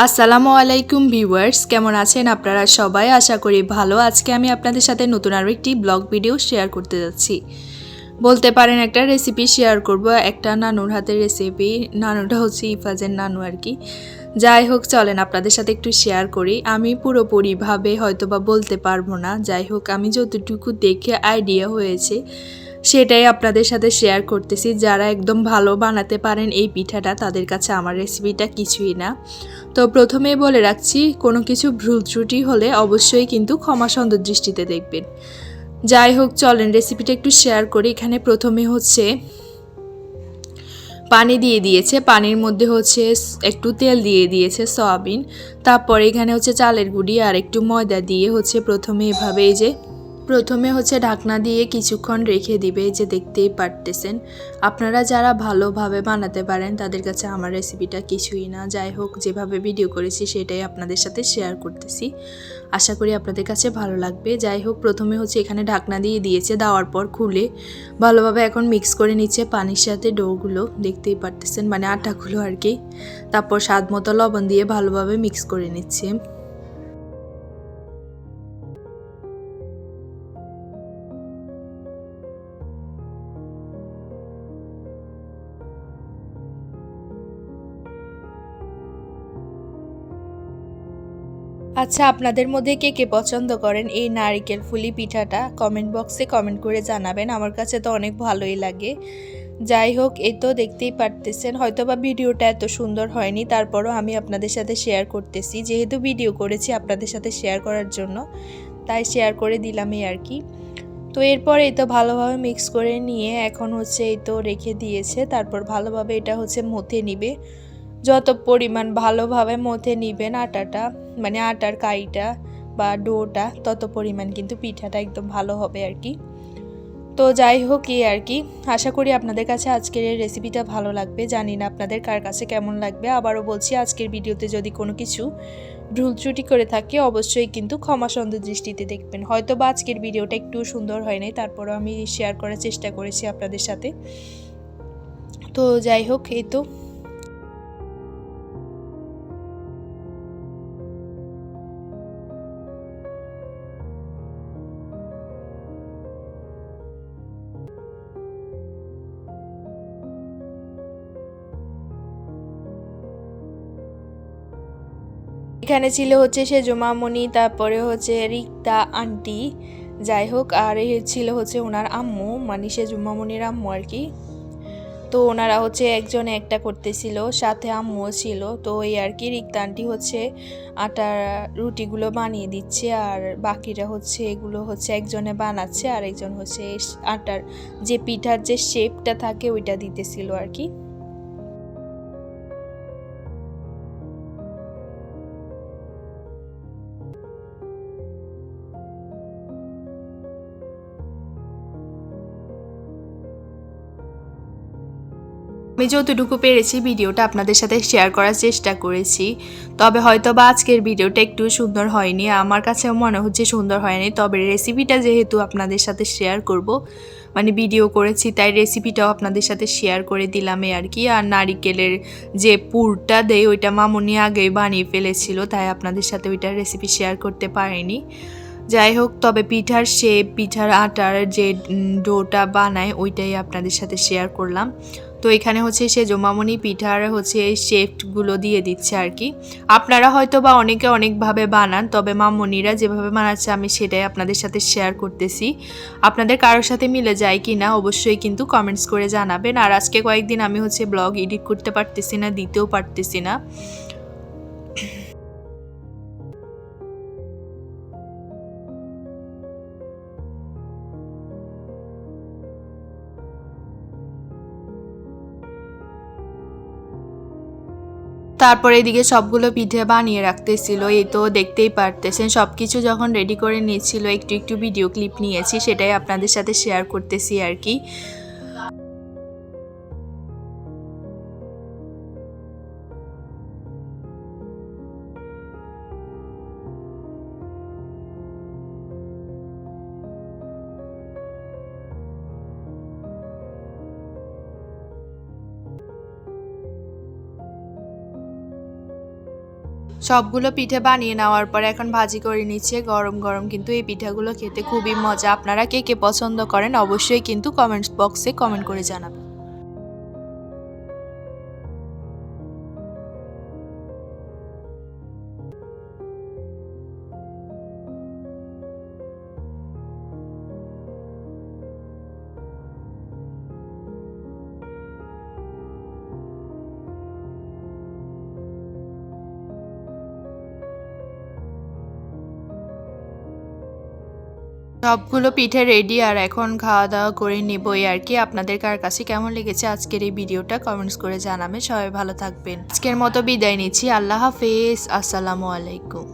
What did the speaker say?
আসসালামু আলাইকুম ভিউয়ার্স, কেমন আছেন আপনারা সবাই? আশা করি ভালো। আজকে আমি আপনাদের সাথে নতুন আরও একটি ব্লগ ভিডিও শেয়ার করতে যাচ্ছি। বলতে পারেন একটা রেসিপি শেয়ার করব, একটা নানুর হাতের রেসিপি। নানুটা হচ্ছে ইফাজের নানু আর কি। যাই হোক, চলেন আপনাদের সাথে একটু শেয়ার করি। আমি পুরোপুরিভাবে হয়তোবা বলতে পারবো না, যাই হোক আমি যতটুকু দেখে আইডিয়া হয়েছে সেটাই আপনাদের সাথে শেয়ার করতেছি। যারা একদম ভালো বানাতে পারেন এই পিঠাটা, তাদের কাছে আমার রেসিপিটা কিছুই না। তো প্রথমেই বলে রাখছি, কোনো কিছু ভুল ত্রুটি হলে অবশ্যই কিন্তু ক্ষমা সুন্দর দৃষ্টিতে দেখবেন। যাই হোক, চলেন রেসিপিটা একটু শেয়ার করি। এখানে প্রথমে হচ্ছে পানি দিয়ে দিয়েছে, পানির মধ্যে হচ্ছে একটু তেল দিয়ে দিয়েছে সয়াবিন। তারপরে এখানে হচ্ছে চালের গুঁড়ি আর একটু ময়দা দিয়ে হচ্ছে প্রথমে হচ্ছে ঢাকনা দিয়ে কিছুক্ষণ রেখে দিবে, যে দেখতেই পারতেছেন। আপনারা যারা ভালোভাবে বানাতে পারেন তাদের কাছে আমার রেসিপিটা কিছুই না। যাই হোক, যেভাবে ভিডিও করেছি সেটাই আপনাদের সাথে শেয়ার করতেছি। আশা করি আপনাদের কাছে ভালো লাগবে। যাই হোক, প্রথমে হচ্ছে এখানে ঢাকনা দিয়ে দিয়েছে, দেওয়ার পর খুলে ভালোভাবে এখন মিক্স করে নিচ্ছে পানির সাথে ডোগুলো, দেখতেই পারতেছেন, মানে আটাগুলো আর কি। তারপর স্বাদ মতো লবণ দিয়ে ভালোভাবে মিক্স করে নিচ্ছে। আচ্ছা, আপনাদের মধ্যে কে কে পছন্দ করেন এই নারিকেল ফুলি পিঠাটা? কমেন্ট বক্সে কমেন্ট করে জানাবেন। আমার কাছে তো অনেক ভালোই লাগে। যাই হোক, এই তো দেখতেই পারতেছেন, হয়তোবা ভিডিওটা এত সুন্দর হয়নি, তারপরও আমি আপনাদের সাথে শেয়ার করতেছি। যেহেতু ভিডিও করেছি আপনাদের সাথে শেয়ার করার জন্য, তাই শেয়ার করে দিলামই আর কি। তো এরপর এই তো ভালোভাবে মিক্স করে নিয়ে এখন হচ্ছে এই তো রেখে দিয়েছে। তারপর ভালোভাবে এটা হচ্ছে মথে নিবে। যত পরিমাণ ভালোভাবে মথে নিবেন আটাটা, মানে আটার কাইটা বা ডোটা, তত পরিমাণ কিন্তু পিঠাটা একদম ভালো হবে আর কি। তো যাই হোক, এই আর কি। আশা করি আপনাদের কাছে আজকের এই রেসিপিটা ভালো লাগবে। জানি না আপনাদের কার কাছে কেমন লাগবে। আবারও বলছি, আজকের ভিডিওতে যদি কোনো কিছু ভুল ত্রুটি করে থাকে অবশ্যই কিন্তু ক্ষমা সুন্দর দৃষ্টিতে দেখবেন। হয়তো বা আজকের ভিডিওটা একটু সুন্দর হয় নাই, তারপরও আমি শেয়ার করার চেষ্টা করেছি আপনাদের সাথে। তো যাই হোক, এই তো এখানে ছিল হচ্ছে সেজো মামনি, তারপরে হচ্ছে রিক্তা আন্টি। যাই হোক, আর এই ছিল হচ্ছে ওনার আম্মু, মানে সেজো মামনির আম্মু আর কি। তো ওনারা হচ্ছে একজনে একটা করতেছিল, সাথে আম্মুও ছিল। তো এই আর কি, রিক্তা আন্টি হচ্ছে আটার রুটিগুলো বানিয়ে দিচ্ছে, আর বাকিরা হচ্ছে এগুলো হচ্ছে একজনে বানাচ্ছে, আর একজন হচ্ছে আটার যে পিঠার যে শেপটা থাকে ওইটা দিতেছিল আর কি। আমি যতটুকু পেরেছি ভিডিওটা আপনাদের সাথে শেয়ার করার চেষ্টা করেছি। তবে হয়তো বা আজকের ভিডিওটা একটু সুন্দর হয়নি, আমার কাছেও মনে হচ্ছে সুন্দর হয়নি। তবে রেসিপিটা যেহেতু আপনাদের সাথে শেয়ার করব, মানে ভিডিও করেছি, তাই রেসিপিটাও আপনাদের সাথে শেয়ার করে দিলাম আর কি। আর নারিকেলের যে পুরটা দেয় ওইটা মামুনি আগেই বানিয়ে ফেলেছিল, তাই আপনাদের সাথে ওইটার রেসিপি শেয়ার করতে পারিনি। যাই হোক, তবে পিঠার শেপ, পিঠার আটার যে ডোটা বানায় ওইটাই আপনাদের সাথে শেয়ার করলাম। তো এখানে হচ্ছে সে জমামনি পিঠার হচ্ছে এই শেপগুলো দিয়ে দিচ্ছে আর কি। আপনারা হয়তো বা অনেকে অনেকভাবে বানান, তবে মামুনিরা যেভাবে বানাচ্ছে আমি সেটাই আপনাদের সাথে শেয়ার করতেছি। আপনাদের কারোর সাথে মিলে যায় কি না অবশ্যই কিন্তু কমেন্টস করে জানাবেন। আর আজকে কয়েকদিন আমি হচ্ছে ব্লগ এডিট করতে পারতেছি না, দিতেও পারতেছি না। তারপরে এদিকে সবগুলো পিঠে বানিয়ে রাখতেছিল। এই তো দেখতেই পারতেছেন, সব কিছু যখন রেডি করে নিচ্ছিল একটু একটু ভিডিও ক্লিপ নিয়েছি, সেটাই আপনাদের সাথে শেয়ার করতেছি আর কি। সবগুলো পিঠে বানিয়ে নেওয়ার পরে এখন ভাজি করে নিচ্ছে গরম গরম, কিন্তু এই পিঠাগুলো খেতে খুবই মজা। আপনারা কে কে পছন্দ করেন অবশ্যই কিন্তু কমেন্টস বক্সে কমেন্ট করে জানাবেন। সবগুলো পিঠে রেডি, আর এখন খাওয়া দাওয়া করে নিবই আর কি। আপনাদের কার কাছে কেমন লেগেছে আজকের এই ভিডিওটা কমেন্টস করে জানাবেন। সবাই ভালো থাকবেন। আজকের মতো বিদায় নিচ্ছি। আল্লাহ হাফেজ। আসসালামু আলাইকুম।